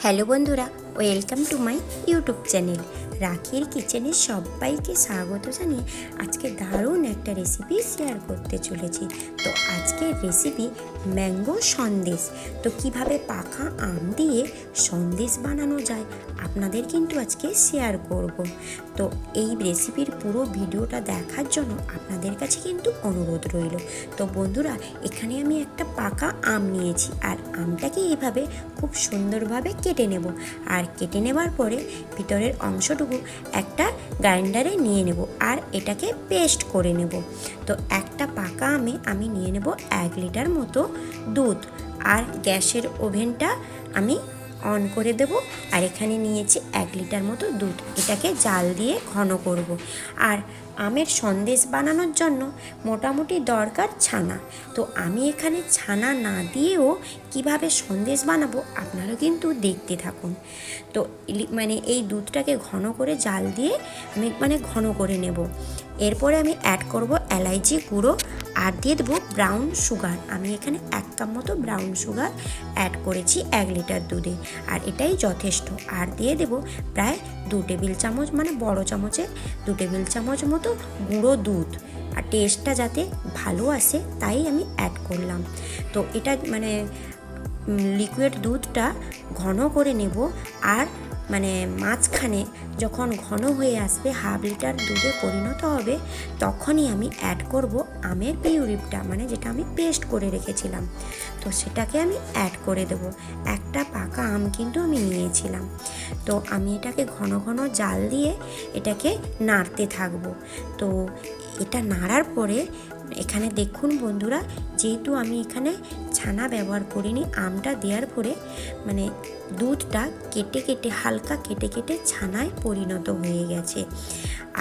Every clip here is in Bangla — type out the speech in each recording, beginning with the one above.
হ্যালো বন্ধুরা, welcome to my YouTube channel রাখির কিচেনে সবাইকে স্বাগত জানিয়ে আজকে দারুণ একটা রেসিপি শেয়ার করতে চলেছি। তো আজকের রেসিপি ম্যাঙ্গো সন্দেশ। তো কিভাবে পাকা আম দিয়ে সন্দেশ বানানো যায় আপনাদের কিন্তু আজকে শেয়ার করব। তো এই রেসিপির পুরো ভিডিওটা দেখার জন্য আপনাদের কাছে কিন্তু অনুরোধ রইল। তো বন্ধুরা, এখানে আমি একটা পাকা আম নিয়েছি আর আমটাকে এইভাবে খুব সুন্দরভাবে কেটে নেব। আর কেটে নেবার পরে ভিতরের অংশটুকু একটা গ্রাইন্ডারে নিয়ে নেব আর এটাকে পেস্ট করে নেব। তো একটা পাকা আমে আমি নিয়ে নেব 1 লিটার মতো দুধ আর গ্যাসের ওভেনটা আমি অন করে দেব। আর এখানে নিয়েছি 1 লিটার মতো দুধ, এটাকে জাল দিয়ে ঘন করব। আর আমের সন্দেশ বানানোর জন্য মোটামুটি দরকার ছানা। তো আমি এখানে ছানা না দিয়েও কিভাবে সন্দেশ বানাবো আপনারা কিন্তু দেখতে থাকুন। তো এই দুধটাকে ঘন করে জাল দিয়ে আমি ঘন করে নেব। এরপরে আমি অ্যাড করব এলাইচি গুঁড়ো আর দিয়ে দেবো ব্রাউন সুগার। আমি এখানে 1 কাপ মতো ব্রাউন সুগার অ্যাড করেছি 1 লিটার দুধে, আর এটাই যথেষ্ট। আর দিয়ে দেব প্রায় 2 টেবিল চামচ, বড় চামচে 2 টেবিল চামচ মতো গুঁড়ো দুধ। আর টেস্টটা যাতে ভালো আসে তাই আমি অ্যাড করলাম। তো এটা লিকুইড দুধটা ঘন করে নেব। আর মাঝখানে যখন ঘন হয়ে আসবে, 1/2 লিটার দুধে পরিণত হবে, তখনই আমি অ্যাড করব আমের পিউরিটা, যেটা আমি পেস্ট করে রেখেছিলাম। তো সেটাকে আমি অ্যাড করে দেব। একটা পাকা আম কিন্তু আমি নিয়েছিলাম। তো আমি এটাকে ঘন ঘন জাল দিয়ে এটাকে নাড়তে থাকবো। তো এটা নাড়ার পরে এখানে দেখুন বন্ধুরা, যেহেতু আমি এখানে ছানা ব্যবহার করিনি, আমটা দেওয়ার পরে দুধটা কেটে কেটে হালকা কেটে কেটে ছানায় পরিণত হয়ে গেছে।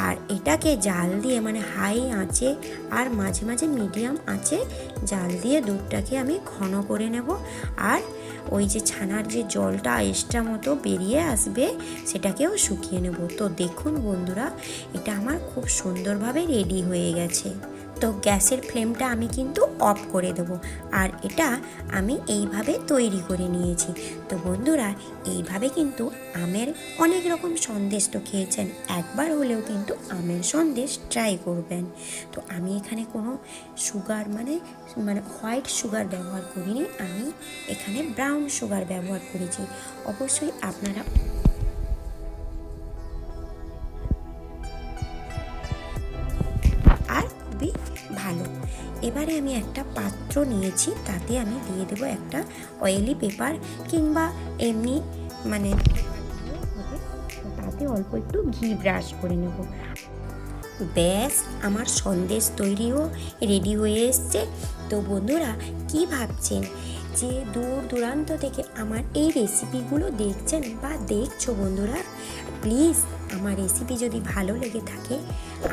আর এটাকে জাল দিয়ে হাই আঁচে আর মাঝে মাঝে মিডিয়াম আঁচে জাল দিয়ে দুধটাকে আমি ঘন করে নেব। আর ওই যে ছানার যে জলটা এক্সট্রা মতো বেরিয়ে আসবে সেটাকেও শুকিয়ে নেব। তো দেখুন বন্ধুরা, এটা আমার খুব সুন্দরভাবে রেডি হয়ে গেছে। তো গ্যাসের ফ্লেমটা আমি কিন্তু অফ করে দেব। আর এটা আমি এইভাবে তৈরি করে নিয়েছি। তো বন্ধুরা, এইভাবে কিন্তু আমের অনেক রকম সন্দেশ তো খেয়েছেন, একবার হলেও কিন্তু আমের সন্দেশ ট্রাই করবেন। তো আমি এখানে কোনো সুগার হোয়াইট সুগার ব্যবহার করিনি, আমি এখানে ব্রাউন সুগার ব্যবহার করেছি। অবশ্যই আপনারা ভালো। এবারে আমি একটা পাত্র নিয়েছি, তাতে আমি দিয়ে দেবো একটা অয়েলি পেপার কিংবা এমনি তাতে অল্প একটু ঘি ব্রাশ করে নেব। ব্যাস, আমার সন্দেশ তৈরিও রেডি হয়ে এসছে। তো বন্ধুরা, কি ভাবছেন যে দূর দূরান্ত থেকে আমার এই রেসিপিগুলো দেখছেন বা দেখছো? বন্ধুরা, প্লিজ আমার রেসিপি যদি ভালো লেগে থাকে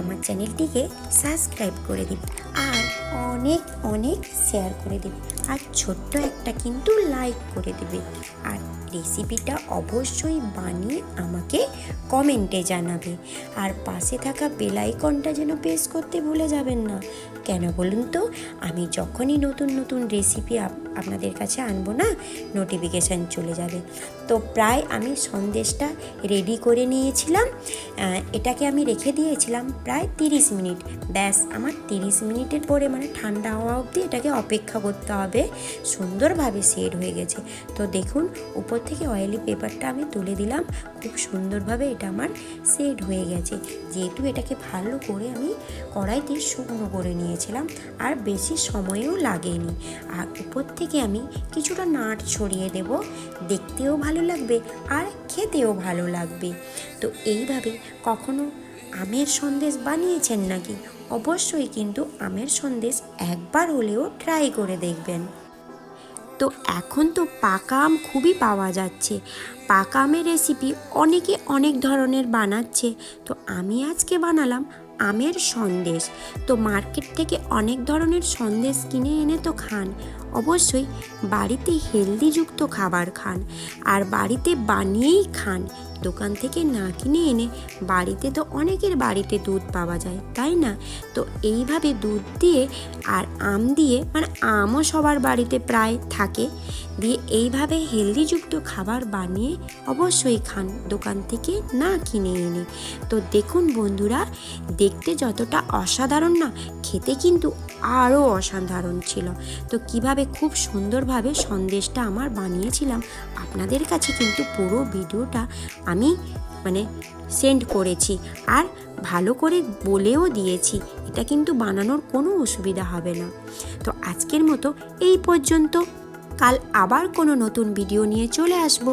আমার চ্যানেলটিকে সাবস্ক্রাইব করে দিন আর অনেক অনেক শেয়ার করে দেবে, আর ছোট্ট একটা কিন্তু লাইক করে দেবে। আর রেসিপিটা অবশ্যই বানিয়ে আমাকে কমেন্টে জানাবে। আর পাশে থাকা বেল আইকনটা যেন প্রেস করতে ভুলে যাবেন না। কেন বলুন তো? আমি যখনই নতুন নতুন রেসিপি আপনাদের কাছে আনবো না, নোটিফিকেশান চলে যাবে। তো প্রায় আমি সন্দেশটা রেডি করে নিয়েছিলাম। এটাকে আমি রেখে দিয়েছিলাম প্রায় 30 মিনিট। ব্যাস, আমার 30 মিনিটের পরে ঠান্ডা হওয়া অবধি এটাকে অপেক্ষা করতে হবে। সুন্দরভাবে সেট হয়ে গেছে। তো দেখুন, উপর থেকে অয়েলি পেপারটা আমি তুলে দিলাম, খুব সুন্দরভাবে এটা আমার সেট হয়ে গেছে। যেহেতু এটাকে ভালো করে আমি কড়াইতে শুকনো করে নিয়েছিলাম আর বেশি সময়ও লাগেনি। আর উপর থেকে আমি কিছুটা নাট ছড়িয়ে দেব, দেখতেও ভালো লাগবে আর খেতেও ভালো লাগবে। তো এইভাবে কখনো আমের সন্দেশ বানিয়েছেন নাকি? অবশ্যই কিন্তু আমের সন্দেশ একবার হলেও ট্রাই করে দেখবেন। তো এখন তো পাকা আম খুবই পাওয়া যাচ্ছে। পাকা আমের রেসিপি অনেকে অনেক ধরনের বানাচ্ছে। তো আমি আজকে বানালাম আমের সন্দেশ। তো মার্কেট থেকে অনেক ধরনের সন্দেশ কিনে এনে তো খান, অবশ্যই বাড়িতে হেলদিযুক্ত খাবার খান আর বাড়িতে বানিয়েই খান। দোকান থেকে না কিনে এনে বাড়িতে তো অনেকের বাড়িতে দুধ পাওয়া যায়, তাই না? তো এইভাবে দুধ দিয়ে আর আম দিয়ে, মানে আমও সবার বাড়িতে প্রায় থাকে, দিয়ে এইভাবে হেলদিযুক্ত খাবার বানিয়ে অবশ্যই খান দোকান থেকে না কিনে এনে। তো দেখুন বন্ধুরা, দেখতে যতটা অসাধারণ না, খেতে কিন্তু আরও অসাধারণ ছিল। তো কিভাবে খুব সুন্দরভাবে সন্দেশটা আমার বানিয়েছিলাম আপনাদের কাছে কিন্তু পুরো ভিডিওটা আমি সেন্ড করেছি আর ভালো করে বলেও দিয়েছি, এটা কিন্তু বানানোর কোনো অসুবিধা হবে না। তো আজকের মতো এই পর্যন্ত, কাল আবার কোনো নতুন ভিডিও নিয়ে চলে আসবো।